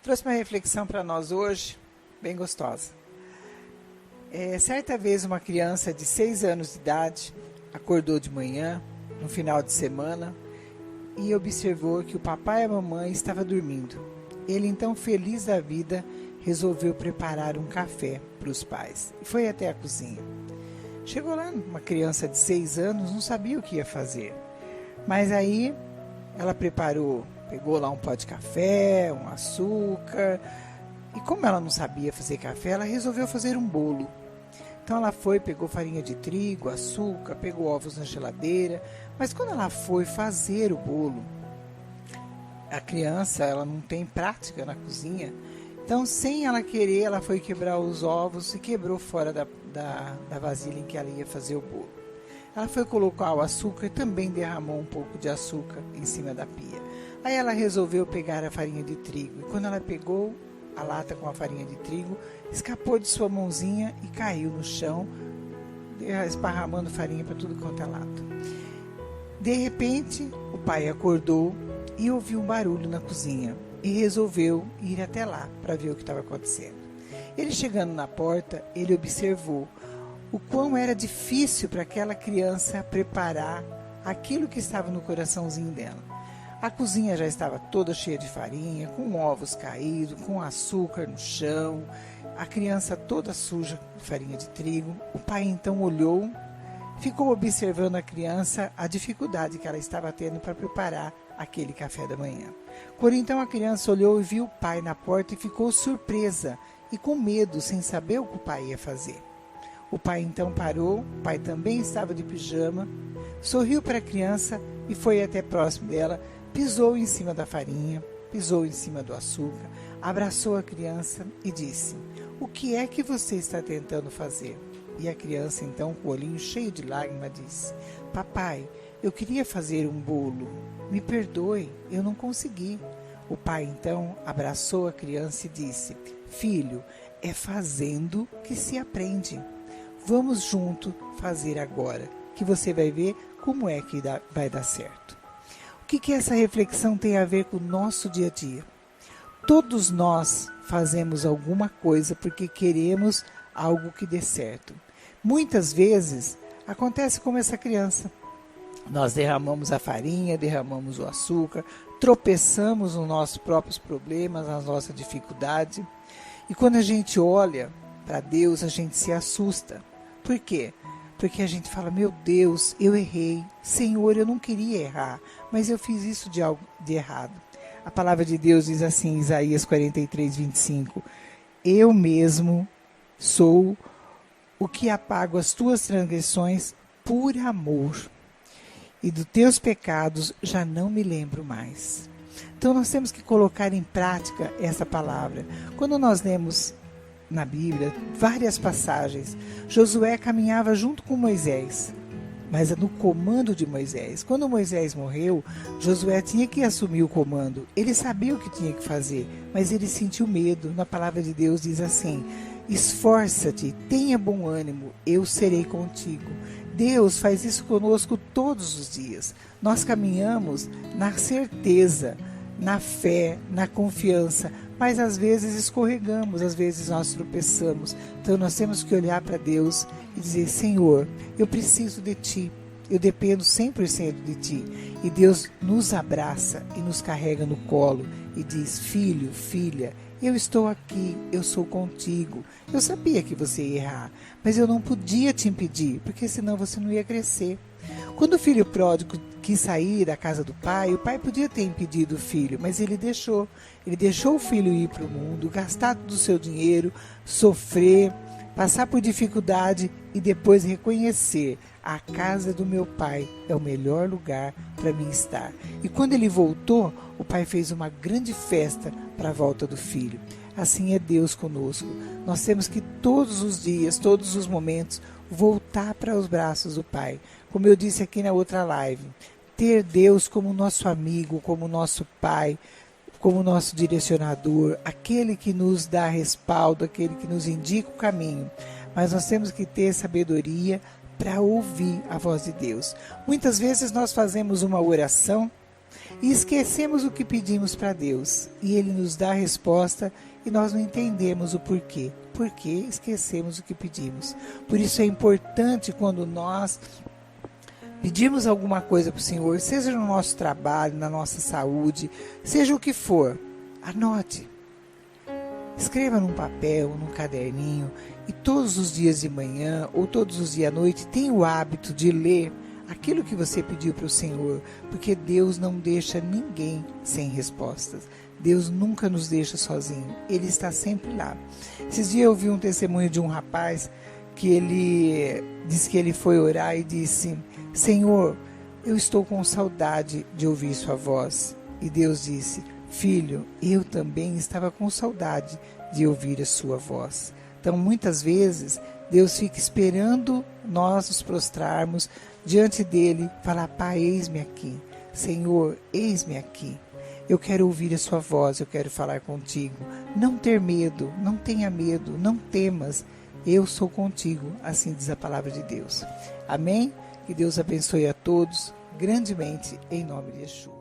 Trouxe uma reflexão para nós hoje, bem gostosa. Certa vez uma criança de 6 anos de idade acordou de manhã, no final de semana, e observou que o papai e a mamãe estavam dormindo. Ele então, feliz da vida, resolveu preparar um café para os pais e foi até a cozinha. Chegou lá, uma criança de 6 anos, não sabia o que ia fazer, mas aí ela pegou lá um pó de café, um açúcar, e como ela não sabia fazer café, ela resolveu fazer um bolo. Então ela pegou farinha de trigo, açúcar, pegou ovos na geladeira, mas quando ela foi fazer o bolo, a criança, ela não tem prática na cozinha, então sem ela querer, ela foi quebrar os ovos e quebrou fora da vasilha em que ela ia fazer o bolo. Ela foi colocar o açúcar e também derramou um pouco de açúcar em cima da pia. Aí ela resolveu pegar a farinha de trigo. E quando ela pegou a lata com a farinha de trigo, escapou de sua mãozinha e caiu no chão, esparramando farinha para tudo quanto é lado. De repente, o pai acordou e ouviu um barulho na cozinha e resolveu ir até lá para ver o que estava acontecendo. Ele chegando na porta, ele observou o quão era difícil para aquela criança preparar aquilo que estava no coraçãozinho dela. A cozinha já estava toda cheia de farinha, com ovos caídos, com açúcar no chão, a criança toda suja de farinha de trigo. O pai então olhou, ficou observando a criança, a dificuldade que ela estava tendo para preparar aquele café da manhã. Por então a criança olhou e viu o pai na porta e ficou surpresa e com medo, sem saber o que o pai ia fazer. O pai então parou, o pai também estava de pijama, sorriu para a criança e foi até próximo dela, pisou em cima da farinha, pisou em cima do açúcar, abraçou a criança e disse: "O que é que você está tentando fazer?" E a criança então, com o olhinho cheio de lágrimas, disse: "Papai, eu queria fazer um bolo, me perdoe, eu não consegui." O pai então abraçou a criança e disse: "Filho, é fazendo que se aprende. Vamos junto fazer agora, que você vai ver como é que vai dar certo." O que essa reflexão tem a ver com o nosso dia a dia? Todos nós fazemos alguma coisa porque queremos algo que dê certo. Muitas vezes acontece como essa criança. Nós derramamos a farinha, derramamos o açúcar, tropeçamos nos nossos próprios problemas, nas nossas dificuldades. E quando a gente olha para Deus, a gente se assusta. Por quê? Porque a gente fala: "Meu Deus, eu errei. Senhor, eu não queria errar, mas eu fiz isso de algo de errado." A palavra de Deus diz assim em Isaías 43:25: "Eu mesmo sou o que apago as tuas transgressões por amor, e dos teus pecados já não me lembro mais." Então nós temos que colocar em prática essa palavra. Quando nós lemos na Bíblia várias passagens, Josué caminhava junto com Moisés, mas no comando de Moisés. Quando Moisés morreu, Josué tinha que assumir o comando. Ele sabia o que tinha que fazer, mas ele sentiu medo. Na palavra de Deus diz assim: "Esforça-te, tenha bom ânimo, eu serei contigo." Deus faz isso conosco todos os dias. Nós caminhamos na certeza, na fé, na confiança, mas às vezes escorregamos, às vezes nós tropeçamos. Então nós temos que olhar para Deus e dizer: "Senhor, eu preciso de Ti, eu dependo 100% de Ti." E Deus nos abraça e nos carrega no colo e diz: "Filho, filha, eu estou aqui, eu sou contigo. Eu sabia que você ia errar, mas eu não podia te impedir, porque senão você não ia crescer." Quando o filho pródigo quis sair da casa do pai, o pai podia ter impedido o filho, mas ele deixou. Ele deixou o filho ir para o mundo, gastar todo o seu dinheiro, sofrer, passar por dificuldade e depois reconhecer: "A casa do meu pai é o melhor lugar para mim estar." E quando ele voltou, o pai fez uma grande festa para a volta do filho. Assim é Deus conosco. Nós temos que todos os dias, todos os momentos, voltar para os braços do Pai. Como eu disse aqui na outra live, ter Deus como nosso amigo, como nosso Pai, como nosso direcionador, aquele que nos dá respaldo, aquele que nos indica o caminho. Mas nós temos que ter sabedoria para ouvir a voz de Deus. Muitas vezes nós fazemos uma oração e esquecemos o que pedimos para Deus. E Ele nos dá a resposta e nós não entendemos o porquê. Por que esquecemos o que pedimos? Por isso é importante quando nós pedirmos alguma coisa para o Senhor, seja no nosso trabalho, na nossa saúde, seja o que for, anote. Escreva num papel, num caderninho, e todos os dias de manhã ou todos os dias à noite tenha o hábito de ler aquilo que você pediu para o Senhor, porque Deus não deixa ninguém sem respostas. Deus nunca nos deixa sozinho, Ele está sempre lá. Esses dias eu vi um testemunho de um rapaz que ele disse que ele foi orar e disse: Senhor, eu estou com saudade de ouvir sua voz. E Deus disse: filho, eu também estava com saudade de ouvir a sua voz. Então, muitas vezes, Deus fica esperando nós nos prostrarmos diante dele, falar: Pai, eis-me aqui. Senhor, eis-me aqui. Eu quero ouvir a sua voz, eu quero falar contigo. Não ter medo, não tenha medo, não temas. Eu sou contigo, assim diz a palavra de Deus. Amém? Que Deus abençoe a todos grandemente, em nome de Yeshua.